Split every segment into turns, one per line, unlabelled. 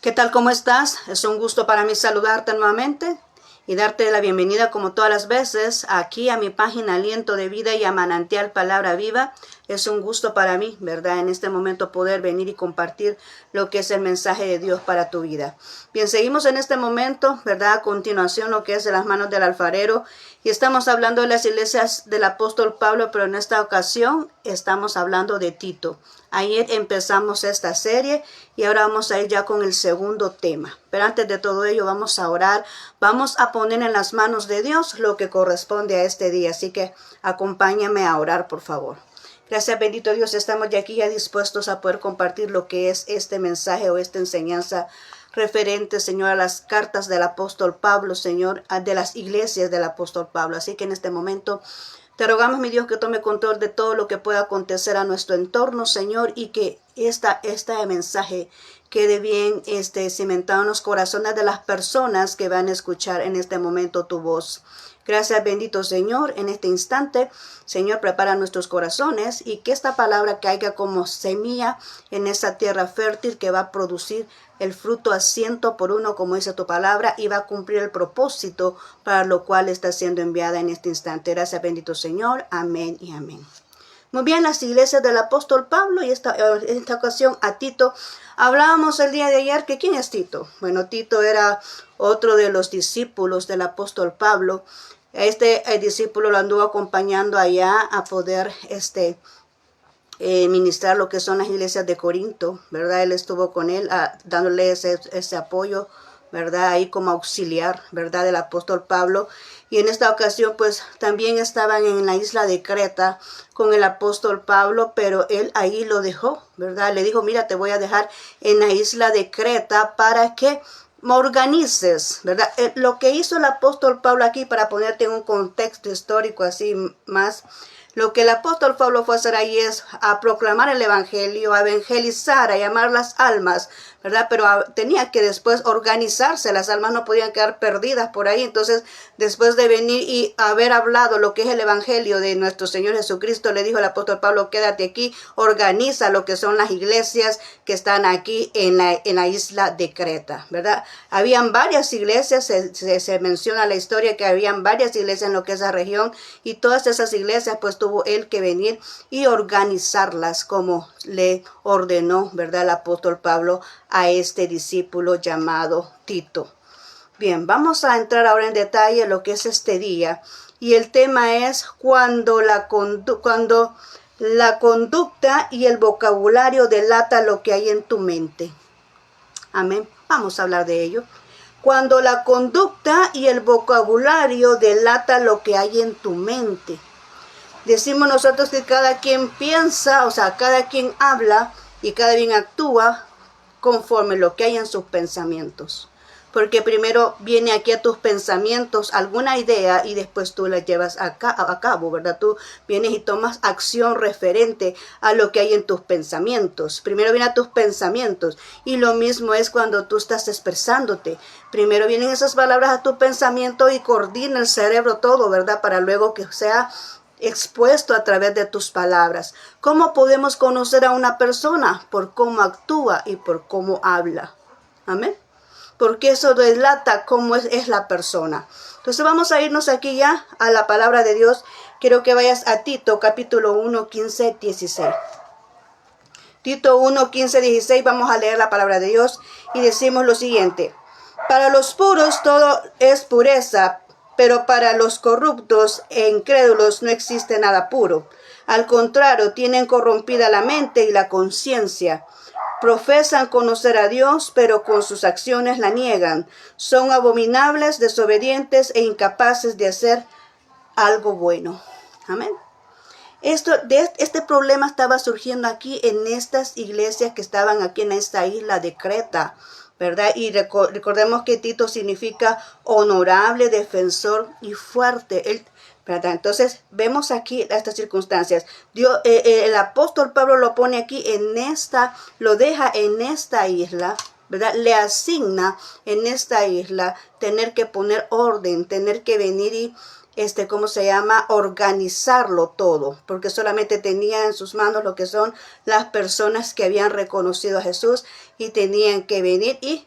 ¿Qué tal? ¿Cómo estás? Es un gusto para mí saludarte nuevamente y darte la bienvenida como todas las veces aquí a mi página Aliento de Vida y a Manantial Palabra Viva. Es un gusto para mí, ¿verdad? En este momento poder venir y compartir lo que es el mensaje de Dios para tu vida. Bien, seguimos en este momento, ¿verdad? A continuación lo que es de las manos del alfarero y estamos hablando de las iglesias del apóstol Pablo, pero en esta ocasión estamos hablando de Tito. Ayer empezamos esta serie y ahora vamos a ir ya con el segundo tema. Pero antes de todo ello vamos a orar, vamos a poner en las manos de Dios lo que corresponde a este día. Así que acompáñame a orar, por favor. Gracias, bendito Dios, estamos ya aquí ya dispuestos a poder compartir lo que es este mensaje o esta enseñanza referente, Señor, a las cartas del apóstol Pablo, Señor, de las iglesias del apóstol Pablo. Así que en este momento te rogamos, mi Dios, que tome control de todo lo que pueda acontecer a nuestro entorno, Señor, y que este mensaje quede bien cimentado en los corazones de las personas que van a escuchar en este momento tu voz. Gracias, bendito Señor, en este instante, Señor, prepara nuestros corazones y que esta palabra caiga como semilla en esa tierra fértil que va a producir el fruto a 100 por 1, como dice tu palabra, y va a cumplir el propósito para lo cual está siendo enviada en este instante. Gracias, bendito Señor. Amén y amén. Muy bien, las iglesias del apóstol Pablo y en esta ocasión a Tito. Hablábamos el día de ayer que ¿quién es Tito? Bueno, Tito era otro de los discípulos del apóstol Pablo. El discípulo lo anduvo acompañando allá a poder ministrar lo que son las iglesias de Corinto, ¿verdad? Él estuvo con él dándole ese apoyo, ¿verdad? Ahí como auxiliar, ¿verdad? Del apóstol Pablo. Y en esta ocasión, pues, también estaban en la isla de Creta con el apóstol Pablo, pero él ahí lo dejó, ¿verdad? Le dijo, mira, te voy a dejar en la isla de Creta para que me organices, ¿verdad? Lo que hizo el apóstol Pablo aquí, para ponerte en un contexto histórico así más, lo que el apóstol Pablo fue a hacer ahí es a proclamar el evangelio, a evangelizar, a llamar las almas, ¿verdad? Pero tenía que después organizarse, las almas no podían quedar perdidas por ahí. Entonces, después de venir y haber hablado lo que es el evangelio de nuestro Señor Jesucristo, le dijo el apóstol Pablo, quédate aquí, organiza lo que son las iglesias que están aquí en la isla de Creta, ¿verdad? Habían varias iglesias, se menciona la historia que habían varias iglesias en lo que es la región, y todas esas iglesias pues tuvo él que venir y organizarlas como le ordenó, ¿verdad? El apóstol Pablo a este discípulo llamado Tito. Bien, vamos a entrar ahora en detalle en lo que es este día. Y el tema es cuando la conducta y el vocabulario delata lo que hay en tu mente. Amén. Vamos a hablar de ello. Cuando la conducta y el vocabulario delata lo que hay en tu mente. Decimos nosotros que cada quien piensa, o sea, cada quien habla y cada quien actúa conforme lo que hay en sus pensamientos. Porque primero viene aquí a tus pensamientos alguna idea y después tú la llevas a cabo, ¿verdad? Tú vienes y tomas acción referente a lo que hay en tus pensamientos. Primero vienen a tus pensamientos y lo mismo es cuando tú estás expresándote. Primero vienen esas palabras a tu pensamiento y coordina el cerebro todo, ¿verdad? Para luego que sea expuesto a través de tus palabras. ¿Cómo podemos conocer a una persona? Por cómo actúa y por cómo habla. Amén. Porque eso delata cómo es la persona. Entonces vamos a irnos aquí ya a la palabra de Dios. Quiero que vayas a Tito, capítulo 1, 15, 16. Tito 1, 15, 16, vamos a leer la palabra de Dios y decimos lo siguiente. Para los puros todo es pureza, pero para los corruptos e incrédulos no existe nada puro. Al contrario, tienen corrompida la mente y la conciencia. Profesan conocer a Dios, pero con sus acciones la niegan. Son abominables, desobedientes e incapaces de hacer algo bueno. Amén. Este problema estaba surgiendo aquí en estas iglesias que estaban aquí en esta isla de Creta, ¿verdad? Y recordemos que Tito significa honorable, defensor y fuerte. ¿Verdad? Entonces vemos aquí estas circunstancias. El apóstol Pablo lo pone aquí lo deja en esta isla, ¿verdad? Le asigna en esta isla tener que poner orden, tener que venir y organizarlo todo, porque solamente tenía en sus manos lo que son las personas que habían reconocido a Jesús y tenían que venir y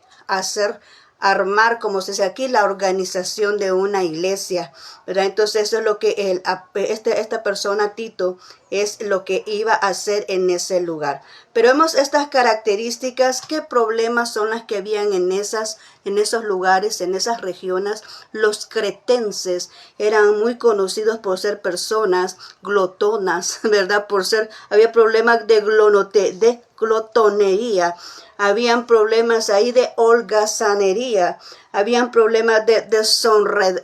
armar, como se dice aquí, la organización de una iglesia, ¿verdad? Entonces eso es lo que esta persona, Tito, es lo que iba a hacer en ese lugar. Pero vemos estas características, qué problemas son las que habían en esos lugares, en esas regiones. Los cretenses eran muy conocidos por ser personas glotonas, ¿verdad? Había problemas de glotonería. Habían problemas ahí de holgazanería, habían problemas de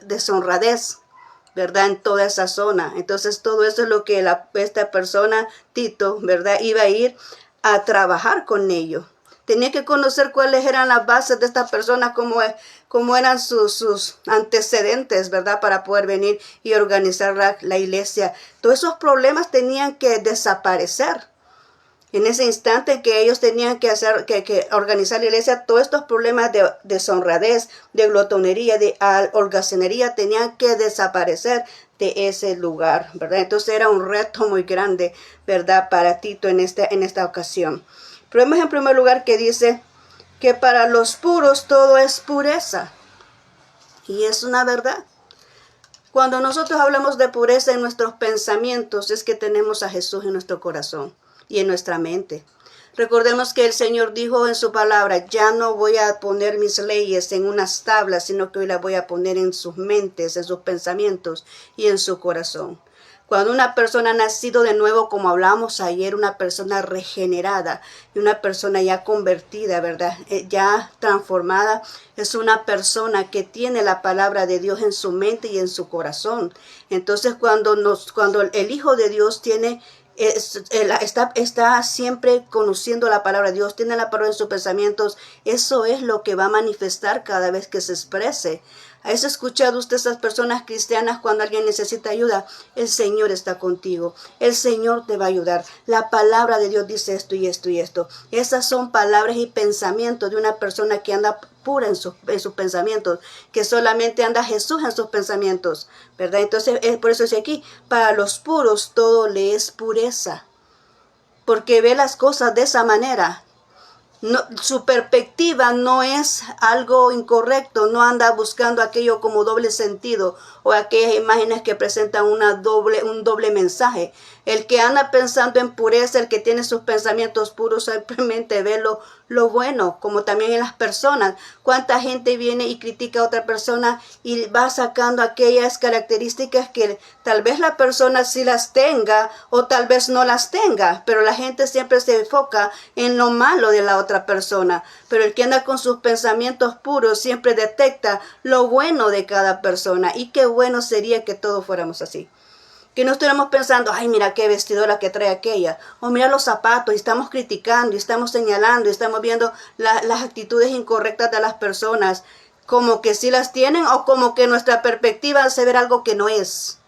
deshonradez, ¿verdad? En toda esa zona. Entonces todo eso es lo que esta persona, Tito, ¿verdad? Iba a ir a trabajar con ellos. Tenía que conocer cuáles eran las bases de estas personas, cómo eran sus antecedentes, ¿verdad? Para poder venir y organizar la iglesia. Todos esos problemas tenían que desaparecer. En ese instante que ellos tenían que organizar la iglesia, todos estos problemas de deshonradez, de glotonería, de holgazanería tenían que desaparecer de ese lugar, ¿verdad? Entonces era un reto muy grande, ¿verdad? Para Tito en esta ocasión. Pero vemos en primer lugar que dice que para los puros todo es pureza. Y es una verdad. Cuando nosotros hablamos de pureza en nuestros pensamientos, es que tenemos a Jesús en nuestro corazón y en nuestra mente. Recordemos que el Señor dijo en su palabra, ya no voy a poner mis leyes en unas tablas, sino que hoy las voy a poner en sus mentes, en sus pensamientos y en su corazón. Cuando una persona ha nacido de nuevo, como hablamos ayer, una persona regenerada y una persona ya convertida, ¿verdad? Ya transformada, es una persona que tiene la palabra de Dios en su mente y en su corazón. Entonces, cuando el Hijo de Dios está siempre conociendo la palabra de Dios, tiene la palabra en sus pensamientos, eso es lo que va a manifestar cada vez que se exprese. ¿Has escuchado usted esas personas cristianas cuando alguien necesita ayuda? El Señor está contigo. El Señor te va a ayudar. La palabra de Dios dice esto y esto y esto. Esas son palabras y pensamientos de una persona que anda pura en sus pensamientos, que solamente anda Jesús en sus pensamientos, ¿verdad? Entonces, por eso dice aquí, para los puros todo le es pureza, porque ve las cosas de esa manera. No, su perspectiva no es algo incorrecto, no anda buscando aquello como doble sentido o aquellas imágenes que presentan un doble mensaje. El que anda pensando en pureza, el que tiene sus pensamientos puros, simplemente ve lo bueno, como también en las personas. Cuánta gente viene y critica a otra persona y va sacando aquellas características que tal vez la persona sí las tenga o tal vez no las tenga, pero la gente siempre se enfoca en lo malo de la otra persona. Pero el que anda con sus pensamientos puros siempre detecta lo bueno de cada persona, y qué bueno sería que todos fuéramos así. Que no estuviéramos pensando, ay, mira qué vestidora que trae aquella, o mira los zapatos, y estamos criticando, y estamos señalando, y estamos viendo las actitudes incorrectas de las personas, como que sí las tienen, o como que nuestra perspectiva hace ver algo que no es,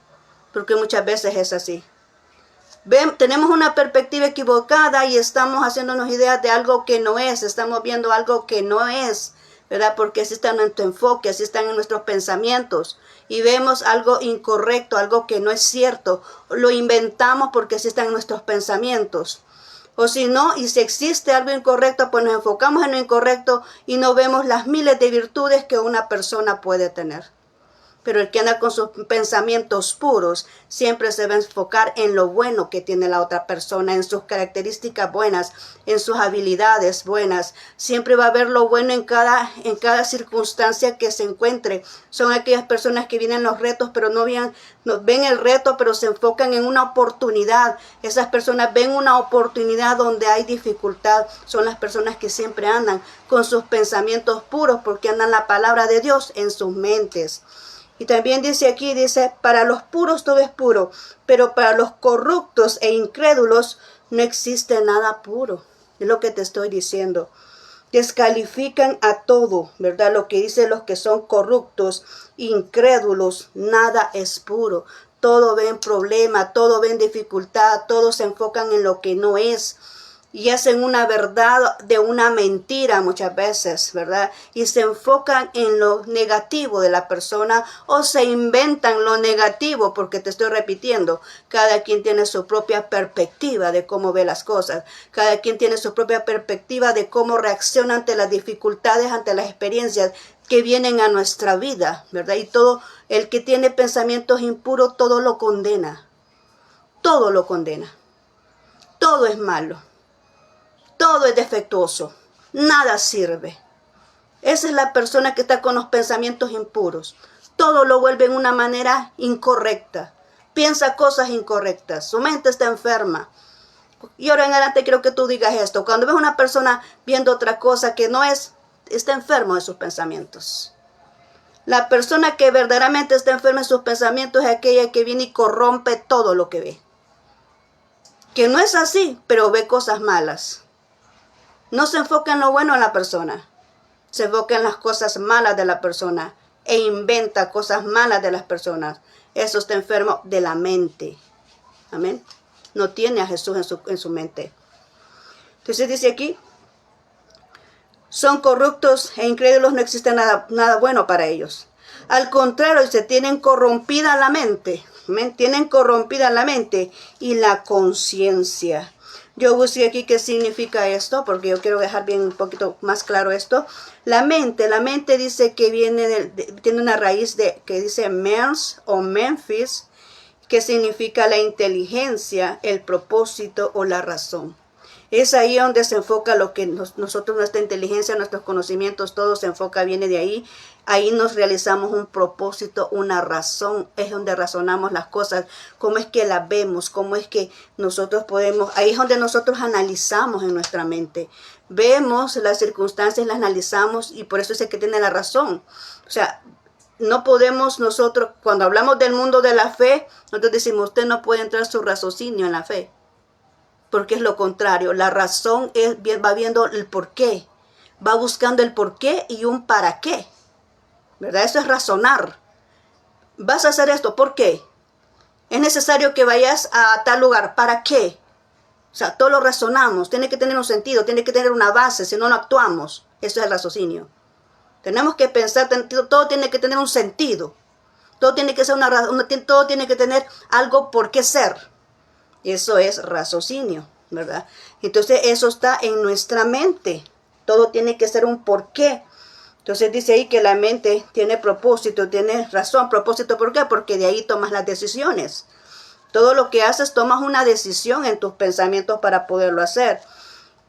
porque muchas veces es así. Tenemos una perspectiva equivocada y estamos haciéndonos ideas de algo que no es, estamos viendo algo que no es, ¿verdad? Porque así está nuestro enfoque, así están en nuestros pensamientos, y vemos algo incorrecto, algo que no es cierto, lo inventamos porque así están en nuestros pensamientos. O si no, y si existe algo incorrecto, pues nos enfocamos en lo incorrecto y no vemos las miles de virtudes que una persona puede tener. Pero el que anda con sus pensamientos puros siempre se va a enfocar en lo bueno que tiene la otra persona, en sus características buenas, en sus habilidades buenas. Siempre va a ver lo bueno en cada circunstancia que se encuentre. Son aquellas personas que vienen los retos, pero no ven el reto, pero se enfocan en una oportunidad. Esas personas ven una oportunidad donde hay dificultad. Son las personas que siempre andan con sus pensamientos puros, porque andan la palabra de Dios en sus mentes. Y también dice aquí, para los puros todo es puro, pero para los corruptos e incrédulos no existe nada puro. Es lo que te estoy diciendo. Descalifican a todo, ¿verdad? Lo que dicen los que son corruptos, incrédulos, nada es puro. Todo ven problema, todo ven dificultad, todos se enfocan en lo que no es. y hacen una verdad de una mentira muchas veces, ¿verdad? Y se enfocan en lo negativo de la persona o se inventan lo negativo, porque te estoy repitiendo, cada quien tiene su propia perspectiva de cómo ve las cosas, cada quien tiene su propia perspectiva de cómo reacciona ante las dificultades, ante las experiencias que vienen a nuestra vida, ¿verdad? Y todo el que tiene pensamientos impuros, todo lo condena, todo lo condena, todo es malo. Todo es defectuoso, nada sirve. Esa es la persona que está con los pensamientos impuros. Todo lo vuelve en una manera incorrecta. Piensa cosas incorrectas. Su mente está enferma. Y ahora en adelante quiero que tú digas esto. Cuando ves a una persona viendo otra cosa que no es, está enfermo de sus pensamientos. La persona que verdaderamente está enferma en sus pensamientos es aquella que viene y corrompe todo lo que ve. Que no es así, pero ve cosas malas. No se enfoca en lo bueno de la persona, se enfoca en las cosas malas de la persona e inventa cosas malas de las personas. Eso está enfermo de la mente. Amén. No tiene a Jesús en su mente. Entonces dice aquí, son corruptos e incrédulos, no existe nada bueno para ellos. Al contrario, se tienen corrompida la mente. ¿Amén? Tienen corrompida la mente y la conciencia. Yo busqué aquí qué significa esto, porque yo quiero dejar bien un poquito más claro esto. La mente dice que tiene una raíz que dice mens o Memphis, que significa la inteligencia, el propósito o la razón. Es ahí donde se enfoca lo que nosotros, nuestra inteligencia, nuestros conocimientos, todo se enfoca, viene de ahí. Ahí nos realizamos un propósito, una razón, es donde razonamos las cosas, cómo es que las vemos, cómo es que nosotros podemos, ahí es donde nosotros analizamos en nuestra mente. Vemos las circunstancias, las analizamos y por eso es el que tiene la razón. O sea, no podemos nosotros, cuando hablamos del mundo de la fe, nosotros decimos, usted no puede entrar su raciocinio en la fe. Porque es lo contrario, la razón va viendo el por qué, va buscando el por qué y un para qué, ¿verdad? Eso es razonar. Vas a hacer esto, ¿por qué? Es necesario que vayas a tal lugar, ¿para qué? O sea, todo lo razonamos, tiene que tener un sentido, tiene que tener una base, si no, no actuamos. Eso es el raciocinio. Tenemos que pensar, todo tiene que tener un sentido, todo tiene que ser todo tiene que tener algo por qué ser. Eso es raciocinio, ¿verdad? Entonces eso está en nuestra mente. Todo tiene que ser un porqué. Entonces dice ahí que la mente tiene propósito, tiene razón. Propósito, ¿por qué? Porque de ahí tomas las decisiones. Todo lo que haces, tomas una decisión en tus pensamientos para poderlo hacer.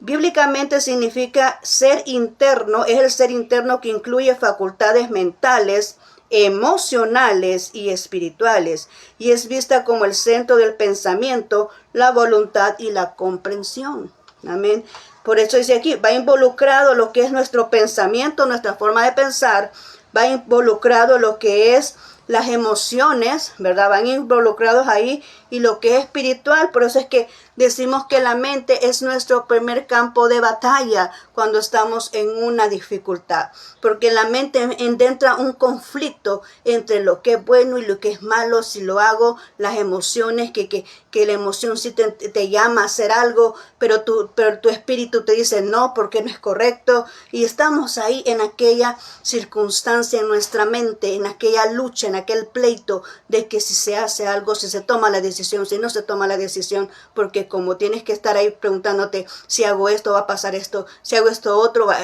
Bíblicamente significa ser interno, es el ser interno que incluye facultades mentales, emocionales y espirituales, y es vista como el centro del pensamiento, la voluntad y la comprensión. Amén. Por eso dice aquí, va involucrado lo que es nuestro pensamiento, nuestra forma de pensar, va involucrado lo que es las emociones, ¿verdad? Van involucrados ahí y lo que es espiritual. Por eso es que decimos que la mente es nuestro primer campo de batalla cuando estamos en una dificultad. Porque en la mente entra un conflicto entre lo que es bueno y lo que es malo. Si lo hago, las emociones, que la emoción sí te llama a hacer algo, pero tu espíritu te dice no, porque no es correcto. Y estamos ahí en aquella circunstancia en nuestra mente, en aquella lucha, en aquel pleito de que si se hace algo, si se toma la decisión, si no se toma la decisión, porque como tienes que estar ahí preguntándote, si hago esto va a pasar esto, si hago esto otro va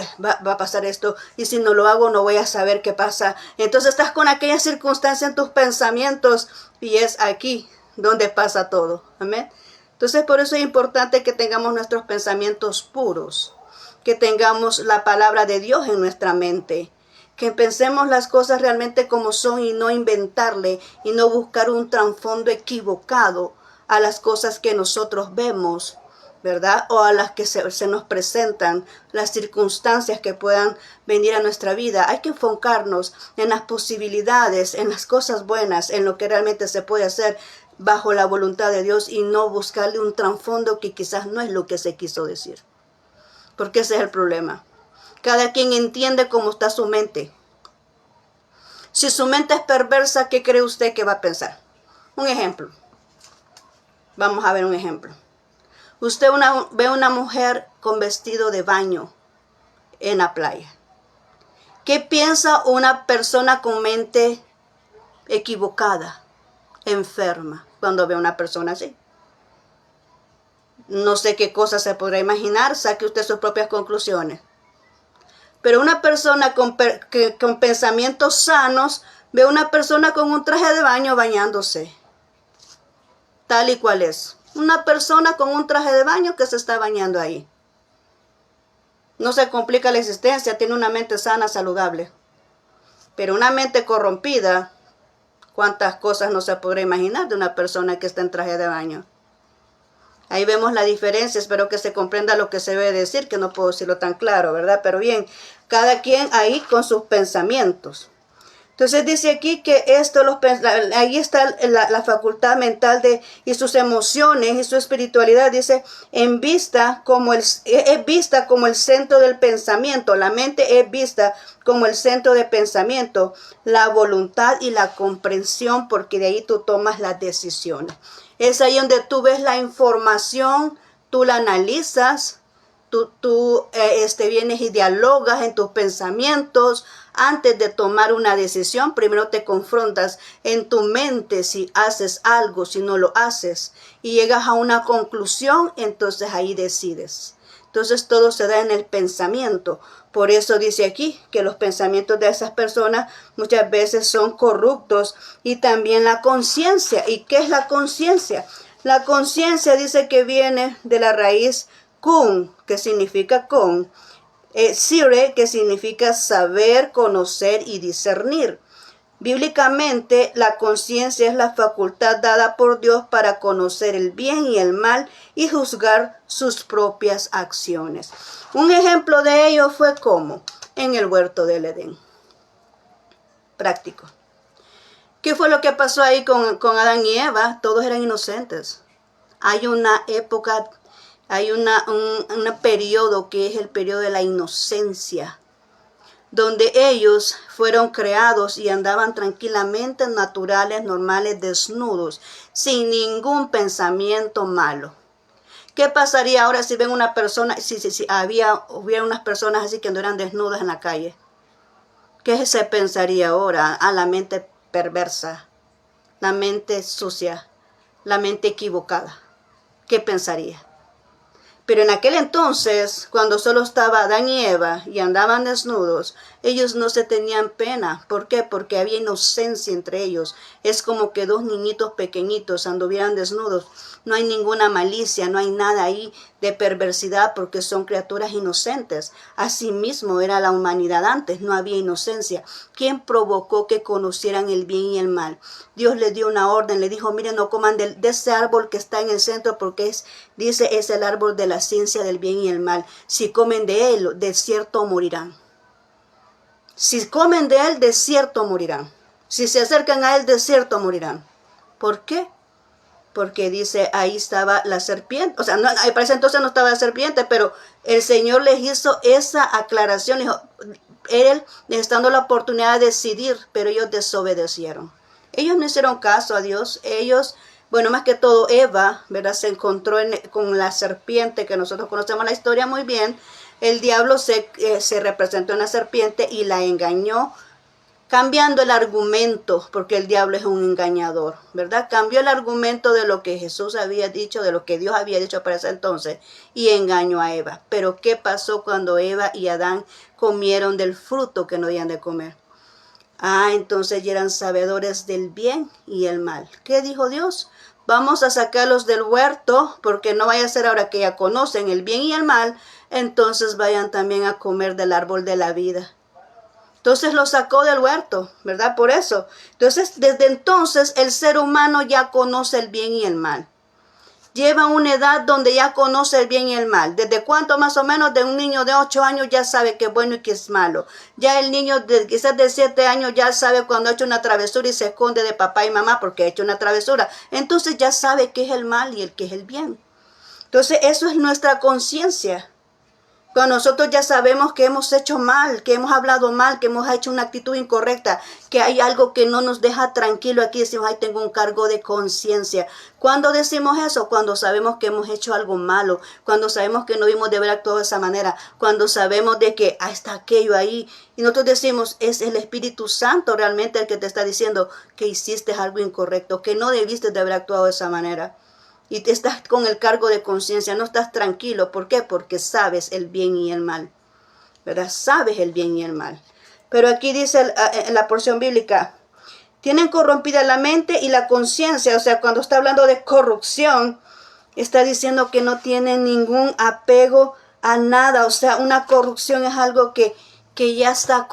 a pasar esto, y si no lo hago no voy a saber qué pasa. Entonces estás con aquella circunstancia en tus pensamientos y es aquí donde pasa todo. Amén. Entonces por eso es importante que tengamos nuestros pensamientos puros, que tengamos la palabra de Dios en nuestra mente, que pensemos las cosas realmente como son y no inventarle y no buscar un trasfondo equivocado a las cosas que nosotros vemos, ¿verdad? O a las que se nos presentan, las circunstancias que puedan venir a nuestra vida. Hay que enfocarnos en las posibilidades, en las cosas buenas, en lo que realmente se puede hacer bajo la voluntad de Dios y no buscarle un trasfondo que quizás no es lo que se quiso decir. Porque ese es el problema. Cada quien entiende cómo está su mente. Si su mente es perversa, ¿qué cree usted que va a pensar? Un ejemplo. Vamos a ver un ejemplo. Usted ve una mujer con vestido de baño en la playa. ¿Qué piensa una persona con mente equivocada, enferma, cuando ve a una persona así? No sé qué cosa se podrá imaginar, saque usted sus propias conclusiones. Pero una persona con pensamientos sanos ve a una persona con un traje de baño bañándose. Tal y cual es. Una persona con un traje de baño que se está bañando ahí. No se complica la existencia, tiene una mente sana, saludable. Pero una mente corrompida, ¿cuántas cosas no se podrá imaginar de una persona que está en traje de baño? Ahí vemos la diferencia, espero que se comprenda lo que se debe decir, que no puedo decirlo tan claro, ¿verdad? Pero bien, cada quien ahí con sus pensamientos. Entonces dice aquí que ahí está la facultad mental y sus emociones y su espiritualidad. Dice, es vista como el centro del pensamiento. La mente es vista como el centro de pensamiento, la voluntad y la comprensión, porque de ahí tú tomas las decisiones. Es ahí donde tú ves la información, tú la analizas, tú vienes y dialogas en tus pensamientos. Antes de tomar una decisión, primero te confrontas en tu mente si haces algo, si no lo haces, y llegas a una conclusión, entonces ahí decides. Entonces todo se da en el pensamiento. Por eso dice aquí que los pensamientos de esas personas muchas veces son corruptos, y también la conciencia. ¿Y qué es la conciencia? La conciencia dice que viene de la raíz kun, que significa con, sire, que significa saber, conocer y discernir. Bíblicamente, la conciencia es la facultad dada por Dios para conocer el bien y el mal y juzgar sus propias acciones. Un ejemplo de ello fue como en el huerto del Edén. Práctico. ¿Qué fue lo que pasó ahí con Adán y Eva? Todos eran inocentes. Hay una época, hay un periodo que es el periodo de la inocencia, donde ellos fueron creados y andaban tranquilamente, naturales, normales, desnudos, sin ningún pensamiento malo. ¿Qué pasaría ahora si ven una persona, si hubiera unas personas así que andaran desnudas en la calle? ¿Qué se pensaría ahora? A la mente perversa, la mente sucia, la mente equivocada. ¿Qué pensaría? Pero en aquel entonces, cuando solo estaba Adán y Eva y andaban desnudos, ellos no se tenían pena. ¿Por qué? Porque había inocencia entre ellos. Es como que dos niñitos pequeñitos anduvieran desnudos. No hay ninguna malicia, no hay nada ahí de perversidad, porque son criaturas inocentes. Asimismo era la humanidad antes, no había inocencia. ¿Quién provocó que conocieran el bien y el mal? Dios les dio una orden, le dijo, miren, no coman de ese árbol que está en el centro, porque es el árbol de la ciencia del bien y el mal. Si comen de él, de cierto morirán. Si comen de él, de cierto morirán. Si se acercan a él, de cierto morirán. ¿Por qué? Porque dice, ahí estaba la serpiente. O sea, no, para ese entonces no estaba la serpiente, pero el Señor les hizo esa aclaración. Dijo, él les dando la oportunidad de decidir, pero ellos desobedecieron. Ellos no hicieron caso a Dios. Ellos, bueno, más que todo Eva, ¿verdad? Se encontró con la serpiente, que nosotros conocemos la historia muy bien. El diablo se representó en la serpiente y la engañó, cambiando el argumento, porque el diablo es un engañador, ¿verdad? Cambió el argumento de lo que Jesús había dicho, de lo que Dios había dicho para ese entonces, y engañó a Eva. Pero ¿qué pasó cuando Eva y Adán comieron del fruto que no debían de comer? Entonces ya eran sabedores del bien y el mal. ¿Qué dijo Dios? Vamos a sacarlos del huerto, porque no vaya a ser ahora que ya conocen el bien y el mal, entonces vayan también a comer del árbol de la vida. Entonces lo sacó del huerto, ¿verdad? Por eso. Entonces, desde entonces el ser humano ya conoce el bien y el mal. Lleva una edad donde ya conoce el bien y el mal. ¿Desde cuánto? Más o menos de un niño de 8 años ya sabe qué es bueno y qué es malo. Ya el niño quizás de 7 años ya sabe cuando ha hecho una travesura y se esconde de papá y mamá porque ha hecho una travesura. Entonces ya sabe qué es el mal y qué es el bien. Entonces eso es nuestra conciencia. Cuando nosotros ya sabemos que hemos hecho mal, que hemos hablado mal, que hemos hecho una actitud incorrecta, que hay algo que no nos deja tranquilo, aquí decimos, ay, tengo un cargo de conciencia. ¿Cuándo decimos eso? Cuando sabemos que hemos hecho algo malo, cuando sabemos que no debimos de haber actuado de esa manera, cuando sabemos de que está aquello ahí. Y nosotros decimos, es el Espíritu Santo realmente el que te está diciendo que hiciste algo incorrecto, que no debiste de haber actuado de esa manera. Y te estás con el cargo de conciencia, no estás tranquilo. ¿Por qué? Porque sabes el bien y el mal, ¿verdad? Sabes el bien y el mal. Pero aquí dice en la porción bíblica, tienen corrompida la mente y la conciencia. O sea, cuando está hablando de corrupción, está diciendo que no tienen ningún apego a nada. O sea, una corrupción es algo que ya está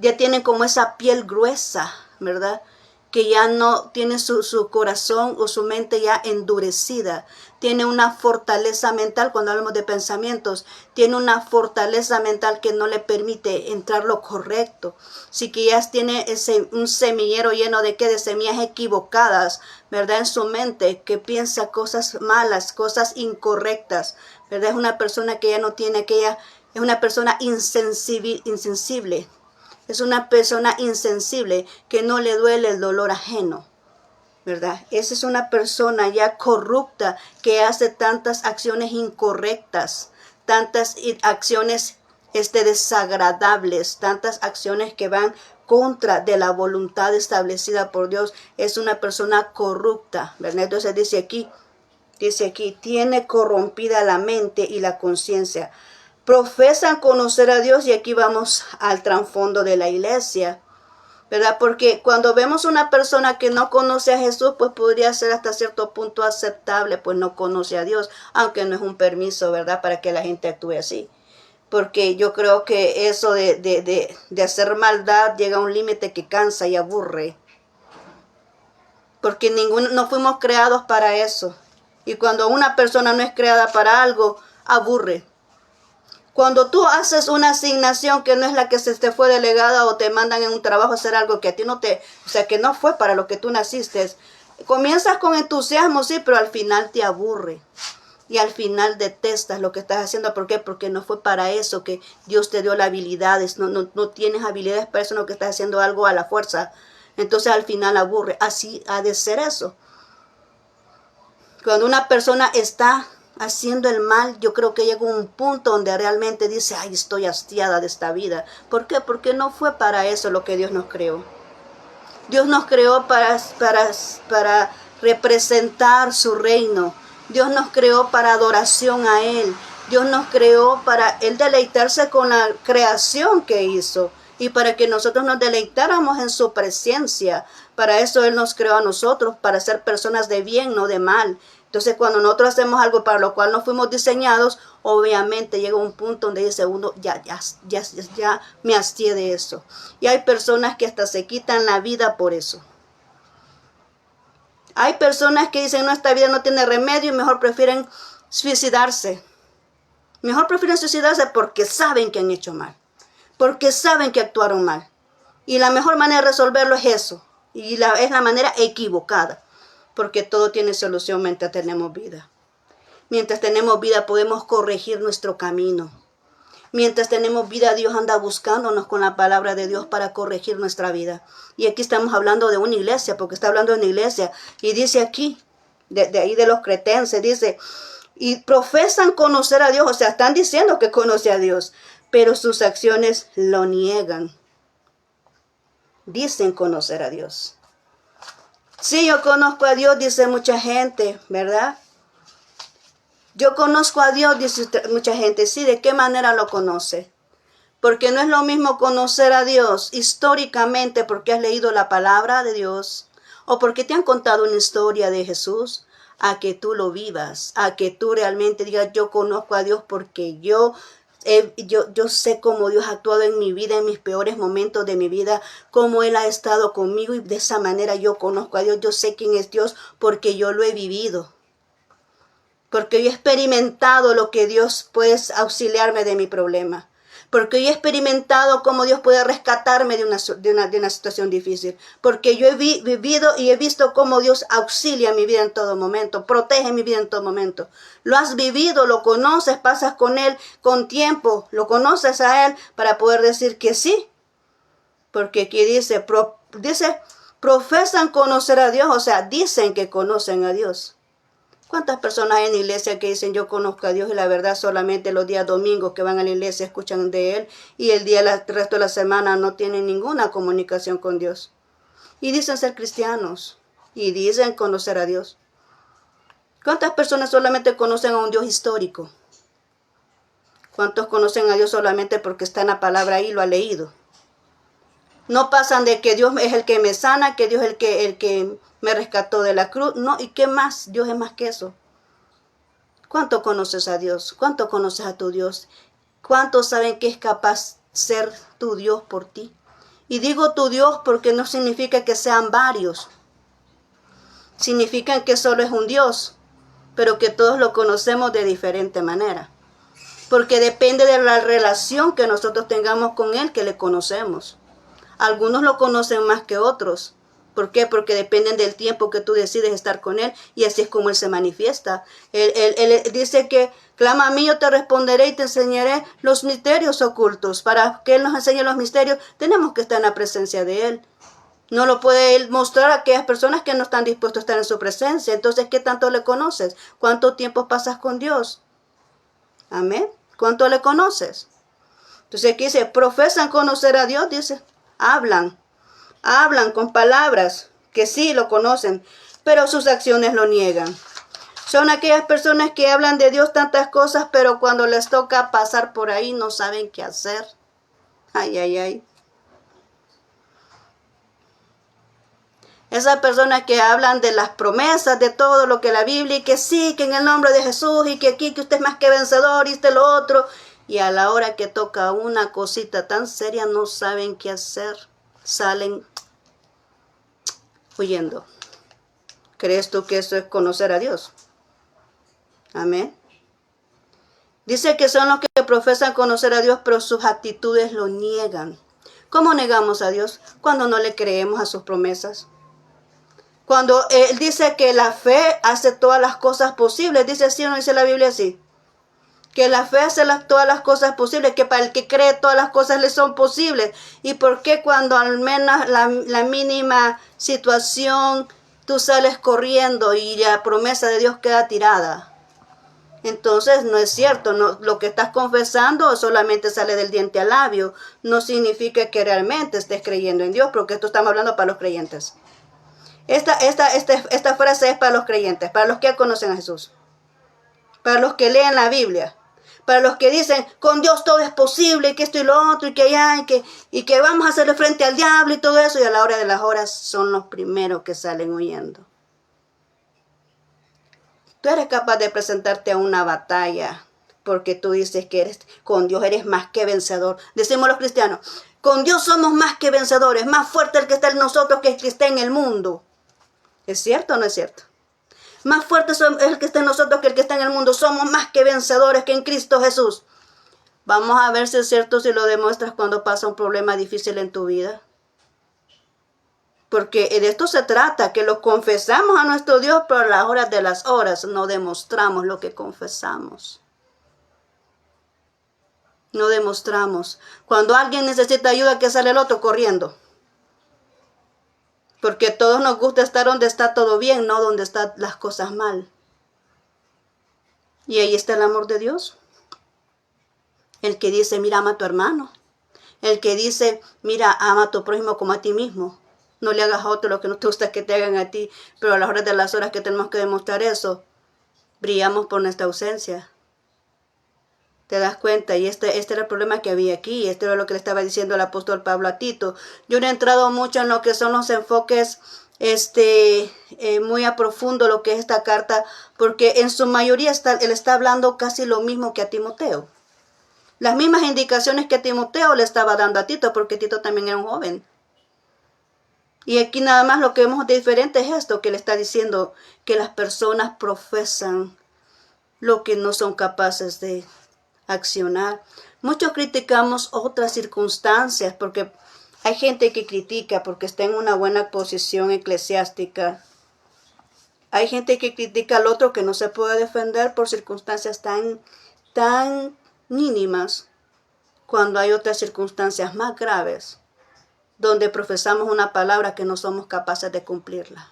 ya tienen como esa piel gruesa, ¿verdad? Que ya no tiene su corazón o su mente ya endurecida. Tiene una fortaleza mental, cuando hablamos de pensamientos, tiene una fortaleza mental que no le permite entrar lo correcto. Sí que ya tiene un semillero lleno de ¿qué? De semillas equivocadas, ¿verdad? En su mente, que piensa cosas malas, cosas incorrectas, ¿verdad? Es una persona que ya no tiene aquella, es una persona insensible. Es una persona insensible que no le duele el dolor ajeno, ¿verdad? Esa es una persona ya corrupta que hace tantas acciones incorrectas, tantas acciones desagradables, tantas acciones que van contra de la voluntad establecida por Dios. Es una persona corrupta, ¿verdad? Entonces dice aquí, tiene corrompida la mente y la conciencia. Profesan conocer a Dios, y aquí vamos al trasfondo de la iglesia, ¿verdad? Porque cuando vemos una persona que no conoce a Jesús, pues podría ser hasta cierto punto aceptable, pues no conoce a Dios, aunque no es un permiso, ¿verdad? Para que la gente actúe así. Porque yo creo que eso de hacer maldad llega a un límite que cansa y aburre. Porque no fuimos creados para eso. Y cuando una persona no es creada para algo, aburre. Cuando tú haces una asignación que no es la que se te fue delegada, o te mandan en un trabajo a hacer algo que a ti no o sea, que no fue para lo que tú naciste, comienzas con entusiasmo, sí, pero al final te aburre. Y al final detestas lo que estás haciendo. ¿Por qué? Porque no fue para eso que Dios te dio las habilidades. No tienes habilidades para eso, no, que estás haciendo algo a la fuerza. Entonces al final aburre. Así ha de ser eso. Cuando una persona está haciendo el mal, yo creo que llega un punto donde realmente dice, ay, estoy hastiada de esta vida. ¿Por qué? Porque no fue para eso lo que Dios nos creó. Dios nos creó para representar su reino. Dios nos creó para adoración a Él. Dios nos creó para Él deleitarse con la creación que hizo. Y para que nosotros nos deleitáramos en su presencia. Para eso Él nos creó a nosotros, para ser personas de bien, no de mal. Entonces, cuando nosotros hacemos algo para lo cual no fuimos diseñados, obviamente llega un punto donde dice uno, ya me hastié de eso. Y hay personas que hasta se quitan la vida por eso. Hay personas que dicen, no, esta vida no tiene remedio, y mejor prefieren suicidarse. Mejor prefieren suicidarse porque saben que han hecho mal. Porque saben que actuaron mal. Y la mejor manera de resolverlo es eso. Y es la manera equivocada. Porque todo tiene solución mientras tenemos vida. Mientras tenemos vida podemos corregir nuestro camino. Mientras tenemos vida, Dios anda buscándonos con la palabra de Dios para corregir nuestra vida. Y aquí estamos hablando de una iglesia, porque está hablando de una iglesia. Y dice aquí, de ahí de los cretenses, dice, y profesan conocer a Dios. O sea, están diciendo que conoce a Dios, pero sus acciones lo niegan. Dicen conocer a Dios. Sí, yo conozco a Dios, dice mucha gente, ¿verdad? Yo conozco a Dios, dice mucha gente. Sí, ¿de qué manera lo conoce? Porque no es lo mismo conocer a Dios históricamente porque has leído la palabra de Dios o porque te han contado una historia de Jesús, a que tú lo vivas, a que tú realmente digas, yo conozco a Dios porque yo sé cómo Dios ha actuado en mi vida, en mis peores momentos de mi vida, cómo Él ha estado conmigo, y de esa manera yo conozco a Dios. Yo sé quién es Dios porque yo lo he vivido. Porque yo he experimentado lo que Dios puede auxiliarme de mi problema. Porque yo he experimentado cómo Dios puede rescatarme de una situación difícil. Porque yo he vivido y he visto cómo Dios auxilia mi vida en todo momento, protege mi vida en todo momento. Lo has vivido, lo conoces, pasas con Él con tiempo, lo conoces a Él para poder decir que sí. Porque aquí dice, profesan conocer a Dios, o sea, dicen que conocen a Dios. ¿Cuántas personas hay en la iglesia que dicen yo conozco a Dios y la verdad solamente los días domingos que van a la iglesia escuchan de Él y el resto de la semana no tienen ninguna comunicación con Dios? Y dicen ser cristianos y dicen conocer a Dios. ¿Cuántas personas solamente conocen a un Dios histórico? ¿Cuántos conocen a Dios solamente porque está en la palabra ahí y lo ha leído? No pasan de que Dios es el que me sana, que Dios es el que me rescató de la cruz. No, ¿y qué más? Dios es más que eso. ¿Cuánto conoces a Dios? ¿Cuánto conoces a tu Dios? ¿Cuántos saben que es capaz ser tu Dios por ti? Y digo tu Dios porque no significa que sean varios. Significa que solo es un Dios, pero que todos lo conocemos de diferente manera. Porque depende de la relación que nosotros tengamos con Él que le conocemos. Algunos lo conocen más que otros. ¿Por qué? Porque dependen del tiempo que tú decides estar con Él y así es como Él se manifiesta. Él dice que clama a mí, yo te responderé y te enseñaré los misterios ocultos. Para que Él nos enseñe los misterios, tenemos que estar en la presencia de Él. No lo puede Él mostrar a aquellas personas que no están dispuestas a estar en su presencia. Entonces, ¿qué tanto le conoces? ¿Cuánto tiempo pasas con Dios? Amén. ¿Cuánto le conoces? Entonces aquí dice, profesan conocer a Dios, dice. Hablan con palabras que sí lo conocen, pero sus acciones lo niegan. Son aquellas personas que hablan de Dios tantas cosas, pero cuando les toca pasar por ahí no saben qué hacer. Ay, ay, ay. Esas personas que hablan de las promesas, de todo lo que la Biblia, y que sí, que en el nombre de Jesús, y que aquí, que usted es más que vencedor, y este lo otro. Y a la hora que toca una cosita tan seria, no saben qué hacer. Salen huyendo. ¿Crees tú que eso es conocer a Dios? Amén. Dice que son los que profesan conocer a Dios, pero sus actitudes lo niegan. ¿Cómo negamos a Dios? Cuando no le creemos a sus promesas. Cuando Él dice que la fe hace todas las cosas posibles. Dice así, ¿no dice la Biblia así? Que la fe hace todas las cosas posibles, que para el que cree todas las cosas le son posibles. ¿Y por qué cuando al menos la mínima situación tú sales corriendo y la promesa de Dios queda tirada? Entonces no es cierto, no, lo que estás confesando solamente sale del diente al labio, no significa que realmente estés creyendo en Dios, porque esto estamos hablando para los creyentes. Esta frase es para los creyentes, para los que conocen a Jesús, para los que leen la Biblia. Para los que dicen, con Dios todo es posible, que esto y lo otro, y que allá, y que vamos a hacerle frente al diablo y todo eso, y a la hora de las horas son los primeros que salen huyendo. Tú eres capaz de presentarte a una batalla, porque tú dices que con Dios eres más que vencedor. Decimos los cristianos, con Dios somos más que vencedores, más fuerte el que está en nosotros que el que está en el mundo. ¿Es cierto o no es cierto? Más fuerte es el que está en nosotros que el que está en el mundo. Somos más que vencedores que en Cristo Jesús. Vamos a ver si es cierto, si lo demuestras cuando pasa un problema difícil en tu vida. Porque de esto se trata, que lo confesamos a nuestro Dios, pero a las horas de las horas no demostramos lo que confesamos. No demostramos. Cuando alguien necesita ayuda, ¿qué sale el otro? Corriendo. Porque a todos nos gusta estar donde está todo bien, no donde están las cosas mal. Y ahí está el amor de Dios. El que dice, mira, ama a tu hermano. El que dice, mira, ama a tu prójimo como a ti mismo. No le hagas a otro lo que no te gusta que te hagan a ti. Pero a las horas de las horas que tenemos que demostrar eso, brillamos por nuestra ausencia. ¿Te das cuenta? Y este era el problema que había aquí. Este era lo que le estaba diciendo el apóstol Pablo a Tito. Yo no he entrado mucho en lo que son los enfoques muy a profundo lo que es esta carta, porque en su mayoría él está hablando casi lo mismo que a Timoteo. Las mismas indicaciones que Timoteo le estaba dando a Tito, porque Tito también era un joven. Y aquí nada más lo que vemos de diferente es esto, que le está diciendo que las personas profesan lo que no son capaces de accionar. Muchos criticamos otras circunstancias porque hay gente que critica porque está en una buena posición eclesiástica. Hay gente que critica al otro que no se puede defender por circunstancias tan mínimas, cuando hay otras circunstancias más graves, donde profesamos una palabra que no somos capaces de cumplirla.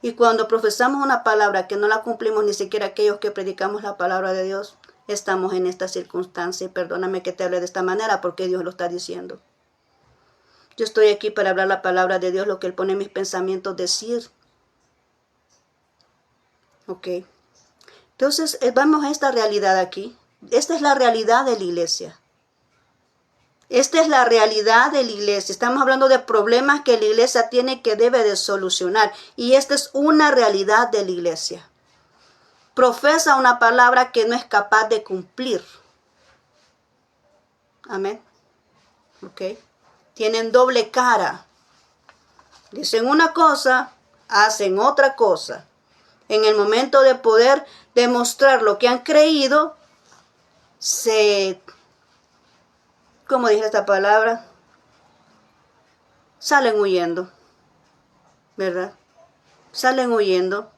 Y cuando profesamos una palabra que no la cumplimos ni siquiera aquellos que predicamos la palabra de Dios, estamos en esta circunstancia. Y perdóname que te hable de esta manera porque Dios lo está diciendo. Yo estoy aquí para hablar la palabra de Dios, lo que Él pone en mis pensamientos decir. Ok. Entonces, vamos a esta realidad aquí. Esta es la realidad de la iglesia. Esta es la realidad de la iglesia. Estamos hablando de problemas que la iglesia tiene que debe de solucionar. Y esta es una realidad de la iglesia. Profesa una palabra que no es capaz de cumplir. Amén. Ok. Tienen doble cara. Dicen una cosa, hacen otra cosa. En el momento de poder demostrar lo que han creído, ¿cómo dije esta palabra? Salen huyendo, ¿verdad? Salen huyendo.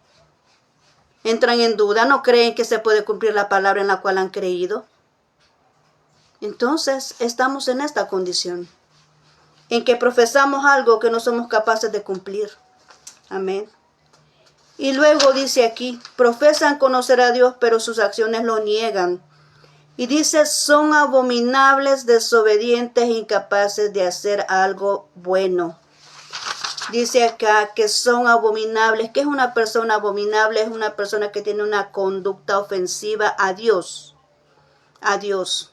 Entran en duda, no creen que se puede cumplir la palabra en la cual han creído. Entonces, estamos en esta condición, en que profesamos algo que no somos capaces de cumplir. Amén. Y luego dice aquí, profesan conocer a Dios, pero sus acciones lo niegan. Y dice, son abominables, desobedientes, incapaces de hacer algo bueno. Dice acá que son abominables. ¿Qué es una persona abominable? Es una persona que tiene una conducta ofensiva a Dios. A Dios.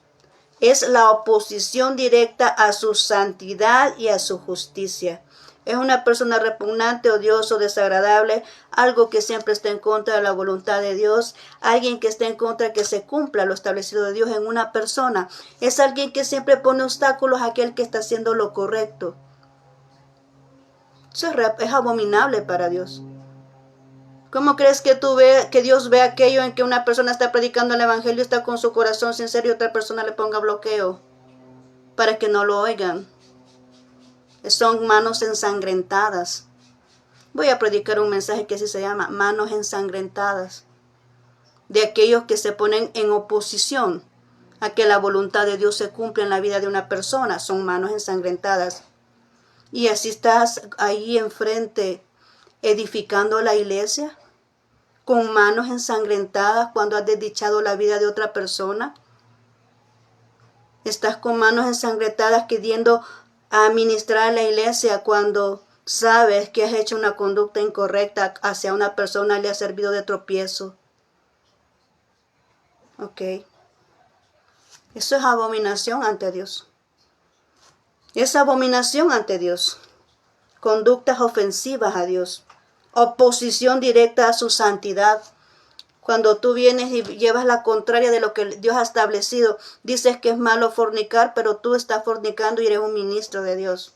Es la oposición directa a su santidad y a su justicia. Es una persona repugnante, odioso, desagradable, algo que siempre está en contra de la voluntad de Dios, alguien que está en contra de que se cumpla lo establecido de Dios en una persona. Es alguien que siempre pone obstáculos a aquel que está haciendo lo correcto. Eso es abominable para Dios. ¿Cómo crees que que Dios ve aquello en que una persona está predicando el evangelio, está con su corazón sincero y otra persona le ponga bloqueo para que no lo oigan? Son manos ensangrentadas. Voy a predicar un mensaje que así se llama, manos ensangrentadas. De aquellos que se ponen en oposición a que la voluntad de Dios se cumpla en la vida de una persona. Son manos ensangrentadas. Y así estás ahí enfrente edificando la iglesia con manos ensangrentadas cuando has desdichado la vida de otra persona. Estás con manos ensangrentadas queriendo administrar la iglesia cuando sabes que has hecho una conducta incorrecta hacia una persona y le ha servido de tropiezo. Ok. Eso es abominación ante Dios. Es abominación ante Dios. Conductas ofensivas a Dios. Oposición directa a su santidad. Cuando tú vienes y llevas la contraria de lo que Dios ha establecido, dices que es malo fornicar, pero tú estás fornicando y eres un ministro de Dios.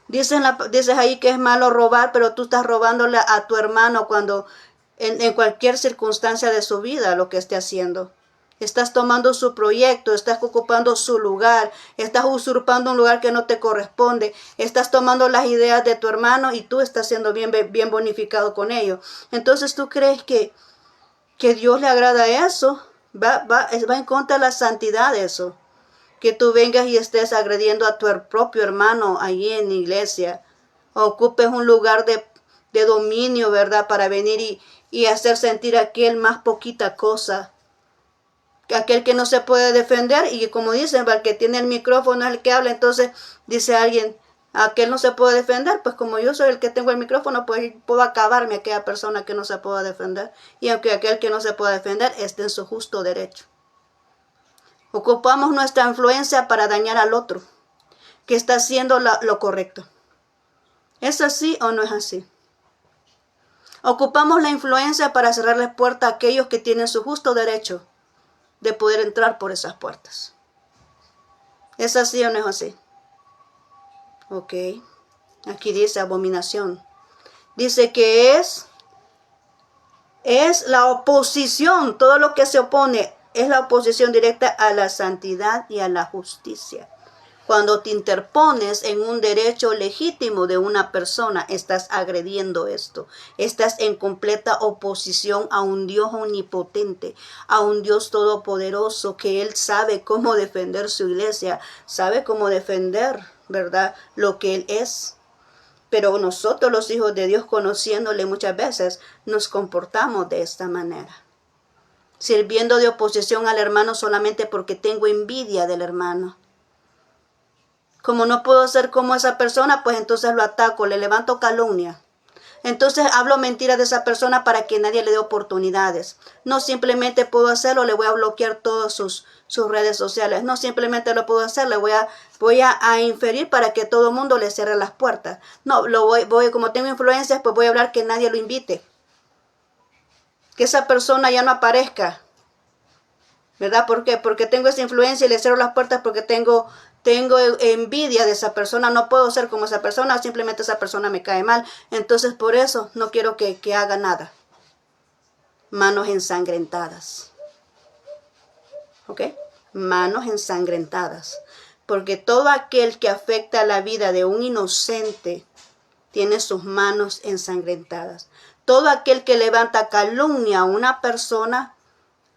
Dices ahí que es malo robar, pero tú estás robándole a tu hermano cuando en cualquier circunstancia de su vida lo que esté haciendo. Estás tomando su proyecto, estás ocupando su lugar, estás usurpando un lugar que no te corresponde, estás tomando las ideas de tu hermano y tú estás siendo bien bonificado con ello. Entonces tú crees que Dios le agrada eso, va en contra de la santidad de eso. Que tú vengas y estés agrediendo a tu propio hermano allí en la iglesia. Ocupes un lugar de dominio, ¿verdad? Para venir y hacer sentir a aquel más poquita cosa. Aquel que no se puede defender y como dicen, el que tiene el micrófono es el que habla. Entonces dice alguien, aquel no se puede defender, pues como yo soy el que tengo el micrófono, pues puedo acabarme a aquella persona que no se pueda defender. Y aunque aquel que no se pueda defender esté en su justo derecho. Ocupamos nuestra influencia para dañar al otro, que está haciendo lo correcto. ¿Es así o no es así? Ocupamos la influencia para cerrarle puertas a aquellos que tienen su justo derecho de poder entrar por esas puertas. ¿Es así o no es así? Ok. Aquí dice abominación. Dice que es la oposición, todo lo que se opone es la oposición directa a la santidad y a la justicia. Cuando te interpones en un derecho legítimo de una persona, estás agrediendo esto. Estás en completa oposición a un Dios omnipotente, a un Dios todopoderoso, que Él sabe cómo defender su iglesia, sabe cómo defender, ¿verdad?, lo que Él es. Pero nosotros, los hijos de Dios, conociéndole muchas veces, nos comportamos de esta manera, sirviendo de oposición al hermano solamente porque tengo envidia del hermano. Como no puedo ser como esa persona, pues entonces lo ataco, le levanto calumnia. Entonces hablo mentiras de esa persona para que nadie le dé oportunidades. No simplemente puedo hacerlo, le voy a bloquear todas sus redes sociales. No simplemente lo puedo hacer, le voy a inferir para que todo el mundo le cierre las puertas. No, como tengo influencias, pues voy a hablar que nadie lo invite. Que esa persona ya no aparezca. ¿Verdad? ¿Por qué? Porque tengo esa influencia y le cierro las puertas porque tengo envidia de esa persona. No puedo ser como esa persona, simplemente esa persona me cae mal. Entonces por eso no quiero que haga nada. Manos ensangrentadas. ¿Ok? Manos ensangrentadas. Porque todo aquel que afecta la vida de un inocente tiene sus manos ensangrentadas. Todo aquel que levanta calumnia a una persona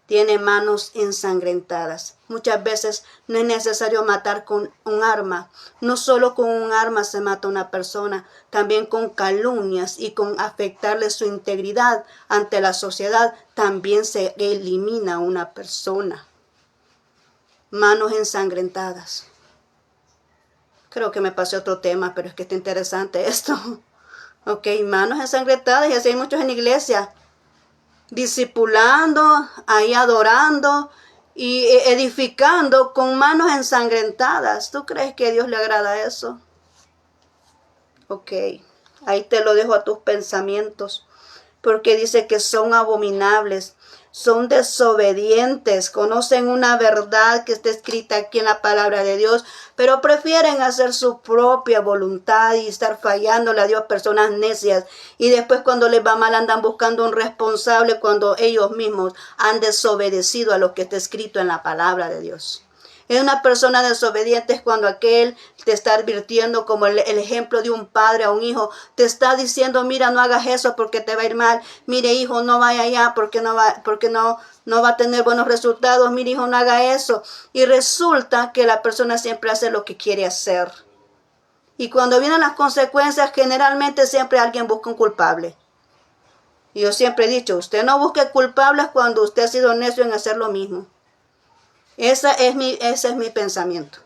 tiene manos ensangrentadas. Muchas veces no es necesario matar con un arma. No solo con un arma se mata a una persona, también con calumnias y con afectarle su integridad ante la sociedad, también se elimina a una persona. Manos ensangrentadas. Creo que me pasé otro tema, pero es que está interesante esto. Ok, manos ensangrentadas, y así hay muchos en la iglesia. Discipulando, ahí adorando y edificando con manos ensangrentadas. ¿Tú crees que a Dios le agrada eso? Ok, ahí te lo dejo a tus pensamientos, porque dice que son abominables, son desobedientes, conocen una verdad que está escrita aquí en la palabra de Dios, pero prefieren hacer su propia voluntad y estar fallándole a Dios, personas necias. Y después cuando les va mal andan buscando un responsable cuando ellos mismos han desobedecido a lo que está escrito en la palabra de Dios. Es una persona desobediente es cuando aquel te está advirtiendo, como el ejemplo de un padre a un hijo, te está diciendo, mira, no hagas eso porque te va a ir mal. Mire, hijo, no vaya allá porque no va a tener buenos resultados. Mire, hijo, no haga eso. Y resulta que la persona siempre hace lo que quiere hacer. Y cuando vienen las consecuencias, generalmente siempre alguien busca un culpable. Y yo siempre he dicho, usted no busque culpables cuando usted ha sido necio en hacer lo mismo. Ese es mi pensamiento.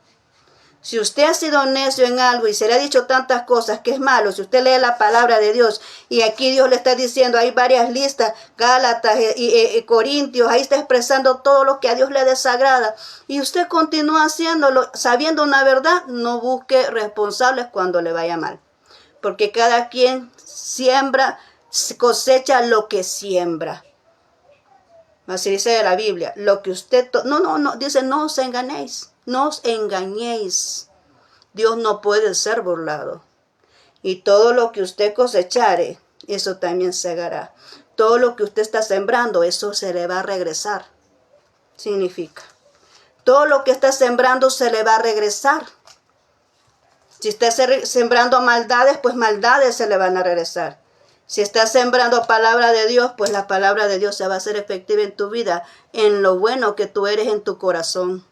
Si usted ha sido necio en algo y se le ha dicho tantas cosas que es malo, si usted lee la palabra de Dios y aquí Dios le está diciendo, hay varias listas, Gálatas y Corintios, ahí está expresando todo lo que a Dios le desagrada y usted continúa haciéndolo sabiendo una verdad, no busque responsables cuando le vaya mal. Porque cada quien siembra, cosecha lo que siembra. Así dice la Biblia, lo que usted... dice, no os engañéis, no os engañéis. Dios no puede ser burlado. Y todo lo que usted cosechare, eso también segará. Todo lo que usted está sembrando, eso se le va a regresar. Significa, todo lo que está sembrando se le va a regresar. Si está sembrando maldades, pues maldades se le van a regresar. Si estás sembrando palabra de Dios, pues la palabra de Dios se va a hacer efectiva en tu vida, en lo bueno que tú eres en tu corazón.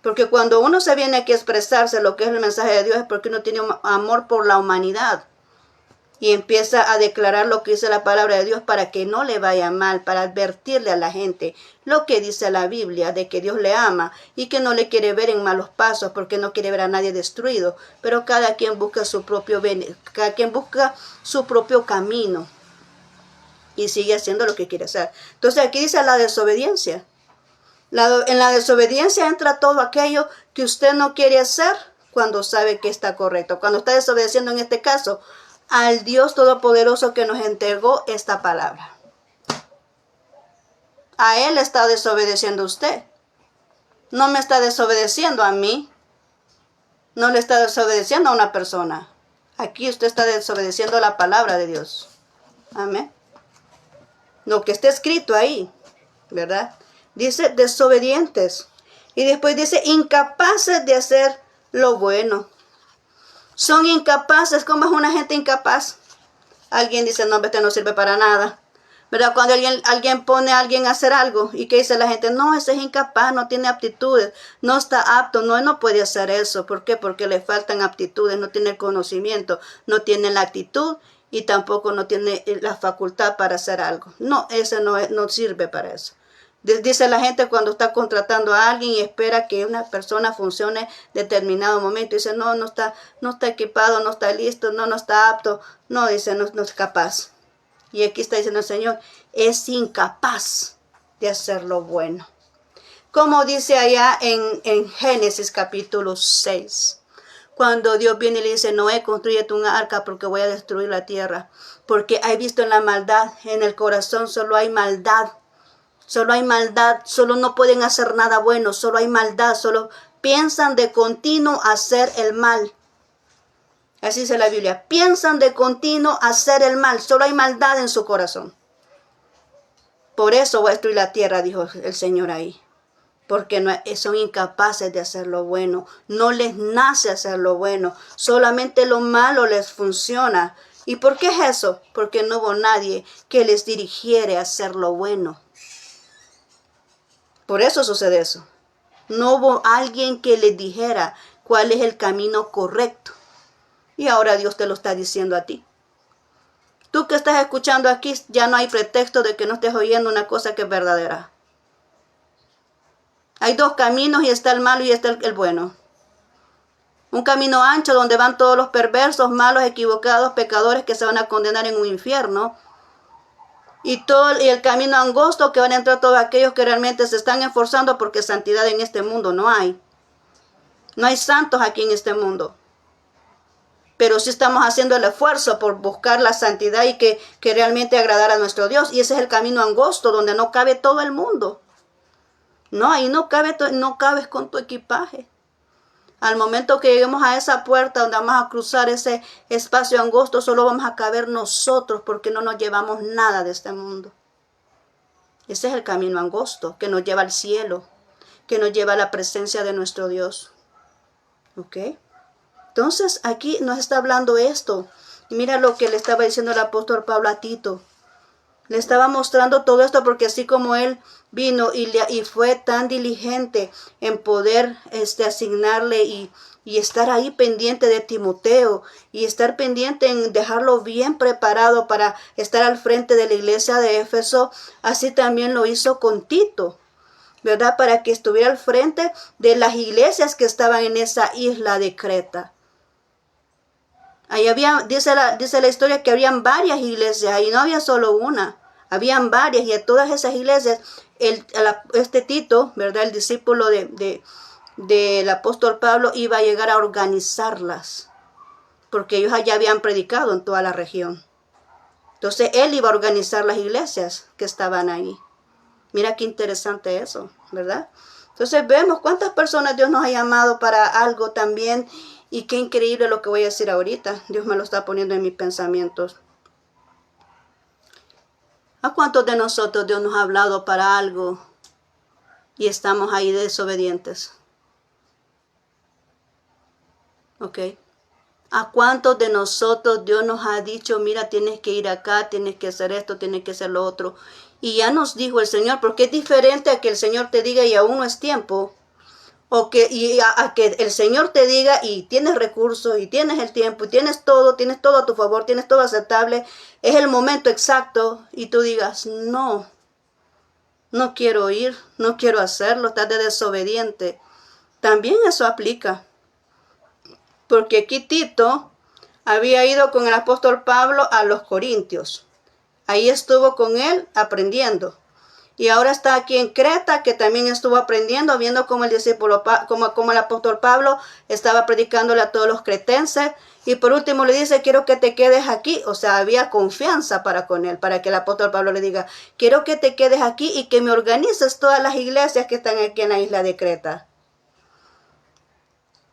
Porque cuando uno se viene aquí a expresarse lo que es el mensaje de Dios es porque uno tiene un amor por la humanidad. Y empieza a declarar lo que dice la palabra de Dios para que no le vaya mal, para advertirle a la gente lo que dice la Biblia, de que Dios le ama y que no le quiere ver en malos pasos porque no quiere ver a nadie destruido. Pero cada quien busca su propio camino y sigue haciendo lo que quiere hacer. Entonces aquí dice la desobediencia. En la desobediencia entra todo aquello que usted no quiere hacer cuando sabe que está correcto. Cuando está desobedeciendo en este caso al Dios Todopoderoso que nos entregó esta palabra. A Él está desobedeciendo usted. No me está desobedeciendo a mí. No le está desobedeciendo a una persona. Aquí usted está desobedeciendo la palabra de Dios. Amén. Lo que está escrito ahí, ¿verdad? Dice desobedientes. Y después dice incapaces de hacer lo bueno. Son incapaces. ¿Cómo es una gente incapaz? Alguien dice, no, este no sirve para nada. ¿Verdad? Cuando alguien pone a alguien a hacer algo y que dice la gente, no, ese es incapaz, no tiene aptitudes, no está apto, no puede hacer eso. ¿Por qué? Porque le faltan aptitudes, no tiene el conocimiento, no tiene la actitud y tampoco no tiene la facultad para hacer algo. No, ese no sirve para eso. Dice la gente cuando está contratando a alguien y espera que una persona funcione en determinado momento. Dice, no está equipado, no está listo, no está apto. No, dice, no es capaz. Y aquí está diciendo el Señor, es incapaz de hacer lo bueno. Como dice allá en Génesis capítulo 6. Cuando Dios viene y le dice, Noé, construyete un arca porque voy a destruir la tierra. Porque he visto en la maldad, en el corazón solo hay maldad. Solo hay maldad, solo no pueden hacer nada bueno, solo hay maldad, solo piensan de continuo hacer el mal. Así dice la Biblia, piensan de continuo hacer el mal, solo hay maldad en su corazón. Por eso voy a destruir la tierra, dijo el Señor ahí. Porque son incapaces de hacer lo bueno, no les nace hacer lo bueno, solamente lo malo les funciona. ¿Y por qué es eso? Porque no hubo nadie que les dirigiera a hacer lo bueno. Por eso sucede eso. No hubo alguien que les dijera cuál es el camino correcto. Y ahora Dios te lo está diciendo a ti. Tú que estás escuchando aquí, ya no hay pretexto de que no estés oyendo una cosa que es verdadera. Hay dos caminos y está el malo y está el bueno. Un camino ancho donde van todos los perversos, malos, equivocados, pecadores que se van a condenar en un infierno. Y el camino angosto que van a entrar todos aquellos que realmente se están esforzando porque santidad en este mundo no hay. No hay santos aquí en este mundo. Pero sí estamos haciendo el esfuerzo por buscar la santidad y que realmente agradar a nuestro Dios. Y ese es el camino angosto donde no cabe todo el mundo. No, ahí no cabes con tu equipaje. Al momento que lleguemos a esa puerta donde vamos a cruzar ese espacio angosto, solo vamos a caber nosotros porque no nos llevamos nada de este mundo. Ese es el camino angosto que nos lleva al cielo, que nos lleva a la presencia de nuestro Dios. ¿Ok? Entonces aquí nos está hablando esto. Y mira lo que le estaba diciendo el apóstol Pablo a Tito. Le estaba mostrando todo esto porque así como él vino y fue tan diligente en poder asignarle y estar ahí pendiente de Timoteo y estar pendiente en dejarlo bien preparado para estar al frente de la iglesia de Éfeso, así también lo hizo con Tito, ¿verdad? Para que estuviera al frente de las iglesias que estaban en esa isla de Creta. Ahí dice la historia que habían varias iglesias, ahí no había solo una, habían varias, y a todas esas iglesias, este Tito, ¿verdad? El discípulo del apóstol Pablo iba a llegar a organizarlas, porque ellos allá habían predicado en toda la región. Entonces él iba a organizar las iglesias que estaban ahí. Mira qué interesante eso, ¿verdad? Entonces vemos cuántas personas Dios nos ha llamado para algo también. Y qué increíble lo que voy a decir ahorita. Dios me lo está poniendo en mis pensamientos. ¿A cuántos de nosotros Dios nos ha hablado para algo y estamos ahí desobedientes? ¿Ok? ¿A cuántos de nosotros Dios nos ha dicho, mira, tienes que ir acá, tienes que hacer esto, tienes que hacer lo otro? Y ya nos dijo el Señor, porque es diferente a que el Señor te diga y aún no es tiempo. O que el Señor te diga y tienes recursos y tienes el tiempo y tienes todo a tu favor, tienes todo aceptable, es el momento exacto y tú digas, no quiero ir, no quiero hacerlo, estás de desobediente. También eso aplica. Porque aquí Tito había ido con el apóstol Pablo a los Corintios. Ahí estuvo con él aprendiendo. Y ahora está aquí en Creta, que también estuvo aprendiendo, viendo cómo el discípulo, como el apóstol Pablo estaba predicándole a todos los cretenses. Y por último le dice, quiero que te quedes aquí. O sea, había confianza para con él, para que el apóstol Pablo le diga, quiero que te quedes aquí y que me organices todas las iglesias que están aquí en la isla de Creta.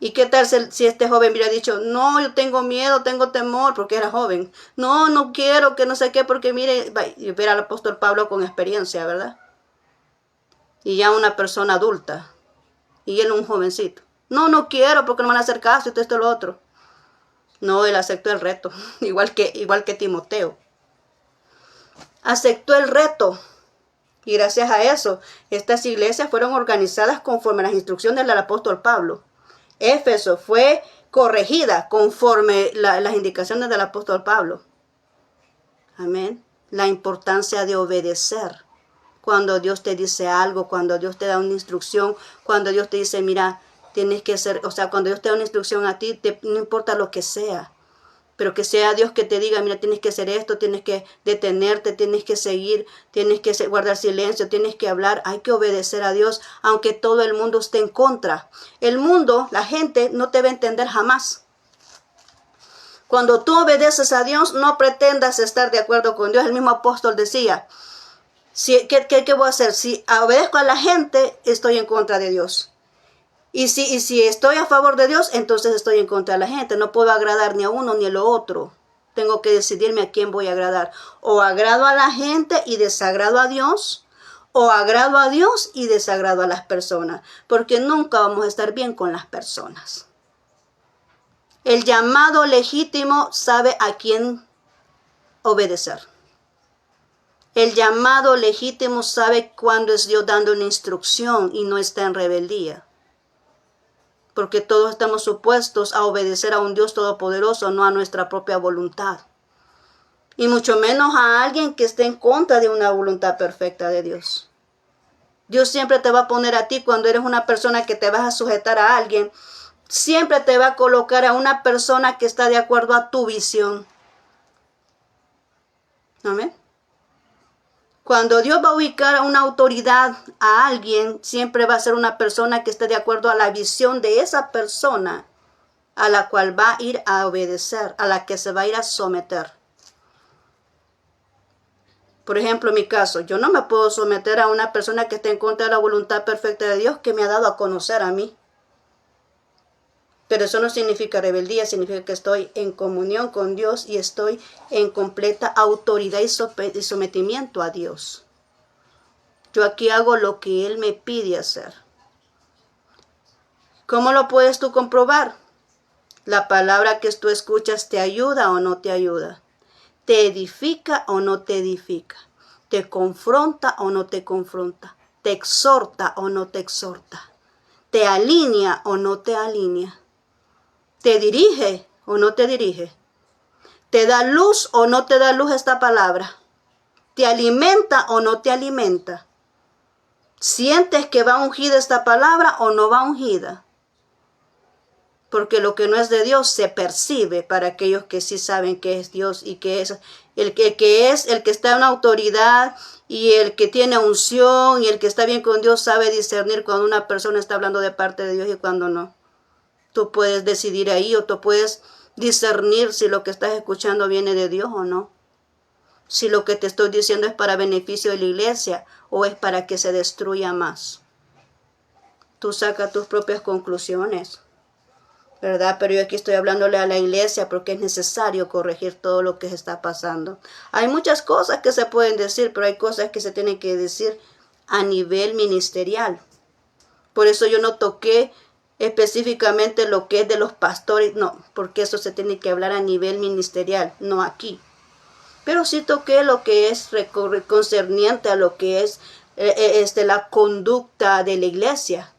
¿Y qué tal si este joven hubiera dicho, no, yo tengo miedo, tengo temor, porque era joven? No quiero, que no sé qué, porque mire, y ver al apóstol Pablo con experiencia, ¿verdad? y ya una persona adulta, y él un jovencito. No, no quiero porque no me van a hacer caso y todo esto y lo otro. No, él aceptó el reto, igual que Timoteo. Aceptó el reto. Y gracias a eso, estas iglesias fueron organizadas conforme a las instrucciones del apóstol Pablo. Éfeso fue corregida conforme las indicaciones del apóstol Pablo. Amén. La importancia de obedecer. Cuando Dios te dice algo, cuando Dios te da una instrucción, cuando Dios te dice, mira, tienes que ser, o sea, cuando Dios te da una instrucción a ti, no importa lo que sea, pero que sea Dios que te diga, mira, tienes que hacer esto, tienes que detenerte, tienes que seguir, tienes que guardar silencio, tienes que hablar, hay que obedecer a Dios, aunque todo el mundo esté en contra. El mundo, la gente, no te va a entender jamás. Cuando tú obedeces a Dios, no pretendas estar de acuerdo con Dios. El mismo apóstol decía, ¿qué voy a hacer? Si obedezco a la gente, estoy en contra de Dios. Y si estoy a favor de Dios, entonces estoy en contra de la gente. No puedo agradar ni a uno ni a lo otro. Tengo que decidirme a quién voy a agradar. O agrado a la gente y desagrado a Dios, o agrado a Dios y desagrado a las personas. Porque nunca vamos a estar bien con las personas. El llamado legítimo sabe a quién obedecer. El llamado legítimo sabe cuándo es Dios dando una instrucción y no está en rebeldía. Porque todos estamos supuestos a obedecer a un Dios todopoderoso, no a nuestra propia voluntad. Y mucho menos a alguien que esté en contra de una voluntad perfecta de Dios. Dios siempre te va a poner a ti cuando eres una persona que te vas a sujetar a alguien. Siempre te va a colocar a una persona que está de acuerdo a tu visión. Amén. Cuando Dios va a ubicar a una autoridad, a alguien, siempre va a ser una persona que esté de acuerdo a la visión de esa persona a la cual va a ir a obedecer, a la que se va a ir a someter. Por ejemplo, en mi caso, yo no me puedo someter a una persona que esté en contra de la voluntad perfecta de Dios que me ha dado a conocer a mí. Pero eso no significa rebeldía, significa que estoy en comunión con Dios y estoy en completa autoridad y sometimiento a Dios. Yo aquí hago lo que Él me pide hacer. ¿Cómo lo puedes tú comprobar? La palabra que tú escuchas te ayuda o no te ayuda. Te edifica o no te edifica. Te confronta o no te confronta. Te exhorta o no te exhorta. Te alinea o no te alinea. ¿Te dirige o no te dirige? ¿Te da luz o no te da luz esta palabra? ¿Te alimenta o no te alimenta? ¿Sientes que va ungida esta palabra o no va ungida? Porque lo que no es de Dios se percibe para aquellos que sí saben que es Dios y que es el que está en autoridad y el que tiene unción y el que está bien con Dios sabe discernir cuando una persona está hablando de parte de Dios y cuando no. Tú puedes decidir ahí o tú puedes discernir si lo que estás escuchando viene de Dios o no. Si lo que te estoy diciendo es para beneficio de la iglesia o es para que se destruya más. Tú sacas tus propias conclusiones, ¿verdad? Pero yo aquí estoy hablándole a la iglesia porque es necesario corregir todo lo que está pasando. Hay muchas cosas que se pueden decir, pero hay cosas que se tienen que decir a nivel ministerial. Por eso yo no toqué específicamente lo que es de los pastores, no, porque eso se tiene que hablar a nivel ministerial, no aquí. Pero sí toqué lo que es concerniente a lo que es la conducta de la iglesia,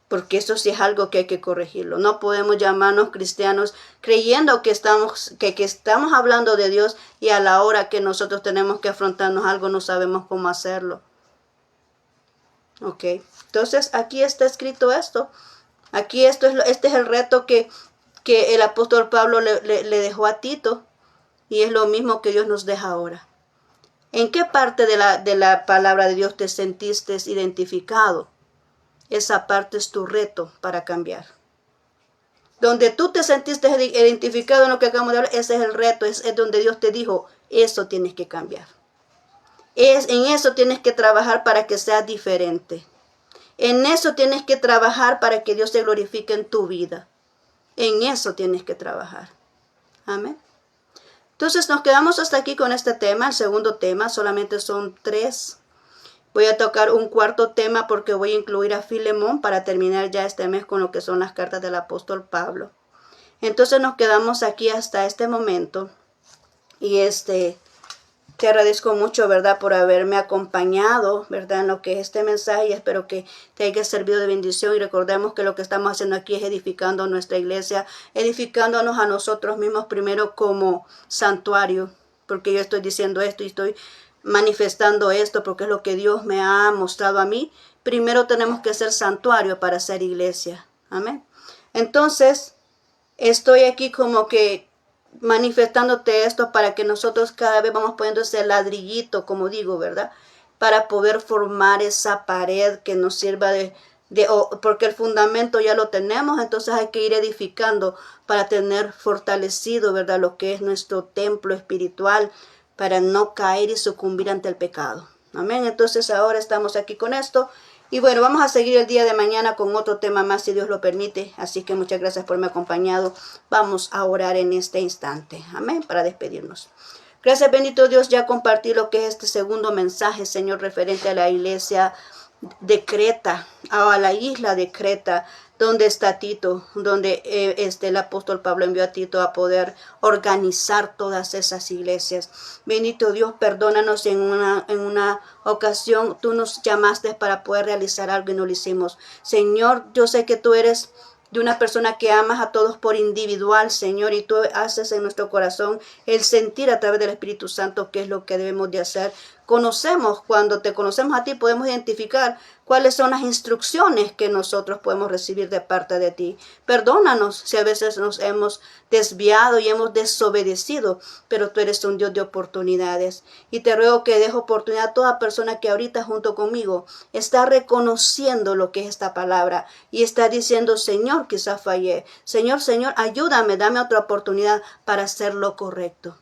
porque eso sí es algo que hay que corregirlo. No podemos llamarnos cristianos creyendo que estamos hablando de Dios y a la hora que nosotros tenemos que afrontarnos algo no sabemos cómo hacerlo. Ok, entonces aquí está escrito esto. Aquí este es el reto que el apóstol Pablo le dejó a Tito y es lo mismo que Dios nos deja ahora. ¿En qué parte de la palabra de Dios te sentiste identificado? Esa parte es tu reto para cambiar. Donde tú te sentiste identificado en lo que acabamos de hablar, ese es el reto, es donde Dios te dijo, eso tienes que cambiar. En eso tienes que trabajar para que sea diferente. En eso tienes que trabajar para que Dios se glorifique en tu vida. En eso tienes que trabajar. Amén. Entonces nos quedamos hasta aquí con este tema. El segundo tema, solamente son 3. Voy a tocar un cuarto tema porque voy a incluir a Filemón para terminar ya este mes con lo que son las cartas del apóstol Pablo. Entonces nos quedamos aquí hasta este momento. Y te agradezco mucho, ¿verdad?, por haberme acompañado, ¿verdad?, en lo que es este mensaje, y espero que te haya servido de bendición. Y recordemos que lo que estamos haciendo aquí es edificando nuestra iglesia, edificándonos a nosotros mismos primero como santuario, porque yo estoy diciendo esto y estoy manifestando esto porque es lo que Dios me ha mostrado a mí. Primero tenemos que ser santuario para ser iglesia. Amén. Entonces, estoy aquí como que manifestándote esto para que nosotros cada vez vamos poniendo ese ladrillito, como digo, ¿verdad? Para poder formar esa pared que nos sirva porque el fundamento ya lo tenemos, entonces hay que ir edificando para tener fortalecido, ¿verdad?, lo que es nuestro templo espiritual, para no caer y sucumbir ante el pecado. Amén. Entonces ahora estamos aquí con esto. Y bueno, vamos a seguir el día de mañana con otro tema más, si Dios lo permite. Así que muchas gracias por haberme acompañado. Vamos a orar en este instante. Amén, para despedirnos. Gracias, bendito Dios, ya compartí lo que es este segundo mensaje, Señor, referente a la iglesia de Creta, a la isla de Creta, donde está Tito, donde el apóstol Pablo envió a Tito a poder organizar todas esas iglesias. Bendito Dios, perdónanos en una ocasión tú nos llamaste para poder realizar algo y no lo hicimos. Señor, yo sé que tú eres de una persona que amas a todos por individual, Señor, y tú haces en nuestro corazón el sentir a través del Espíritu Santo qué es lo que debemos de hacer. Cuando te conocemos a ti, podemos identificar cuáles son las instrucciones que nosotros podemos recibir de parte de ti. Perdónanos si a veces nos hemos desviado y hemos desobedecido, pero tú eres un Dios de oportunidades. Y te ruego que deje oportunidad a toda persona que ahorita junto conmigo está reconociendo lo que es esta palabra y está diciendo, Señor, quizás fallé. Señor, ayúdame, dame otra oportunidad para hacer lo correcto.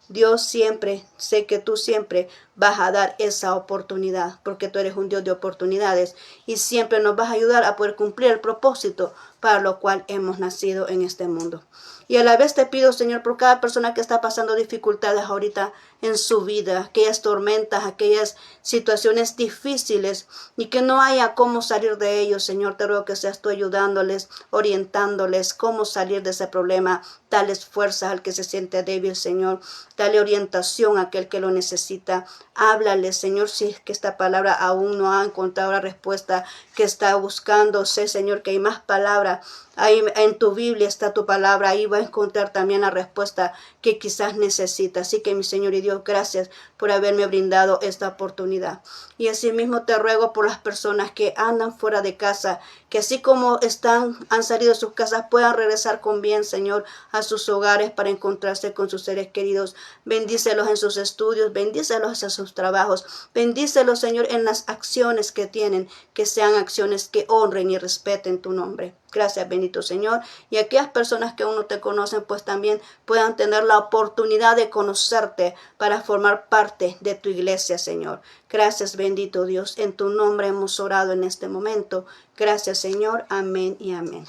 Dios siempre, sé que tú siempre vas a dar esa oportunidad, porque tú eres un Dios de oportunidades y siempre nos vas a ayudar a poder cumplir el propósito para lo cual hemos nacido en este mundo. Y a la vez te pido, Señor, por cada persona que está pasando dificultades ahorita en su vida, aquellas tormentas, aquellas situaciones difíciles y que no haya cómo salir de ellos, Señor, te ruego que seas tú ayudándoles, orientándoles cómo salir de ese problema. Dales fuerzas al que se siente débil, Señor. Dale orientación a aquel que lo necesita. Háblale, Señor, si es que esta palabra aún no ha encontrado la respuesta que está buscando. Sé, Señor, que hay más palabras. Ahí en tu Biblia está tu palabra. Ahí va a encontrar también la respuesta que quizás necesita. Así que, mi Señor y Dios, gracias por haberme brindado esta oportunidad. Y asimismo te ruego por las personas que andan fuera de casa, que así como han salido de sus casas, puedan regresar con bien, Señor, a sus hogares para encontrarse con sus seres queridos. Bendícelos en sus estudios, bendícelos en sus trabajos, bendícelos, Señor, en las acciones que tienen, que sean acciones que honren y respeten tu nombre. Gracias, bendito Señor. Y aquellas personas que aún no te conocen, pues también puedan tener la oportunidad de conocerte para formar parte de tu iglesia, Señor. Gracias, bendito Dios. En tu nombre hemos orado en este momento. Gracias, Señor. Amén y amén.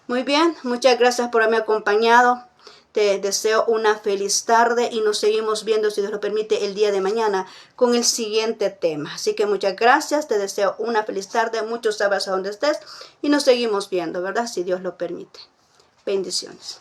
Muy bien, muchas gracias por haberme acompañado. Te deseo una feliz tarde y nos seguimos viendo, si Dios lo permite, el día de mañana con el siguiente tema. Así que muchas gracias, te deseo una feliz tarde, muchos abrazos donde estés y nos seguimos viendo, ¿verdad? Si Dios lo permite. Bendiciones.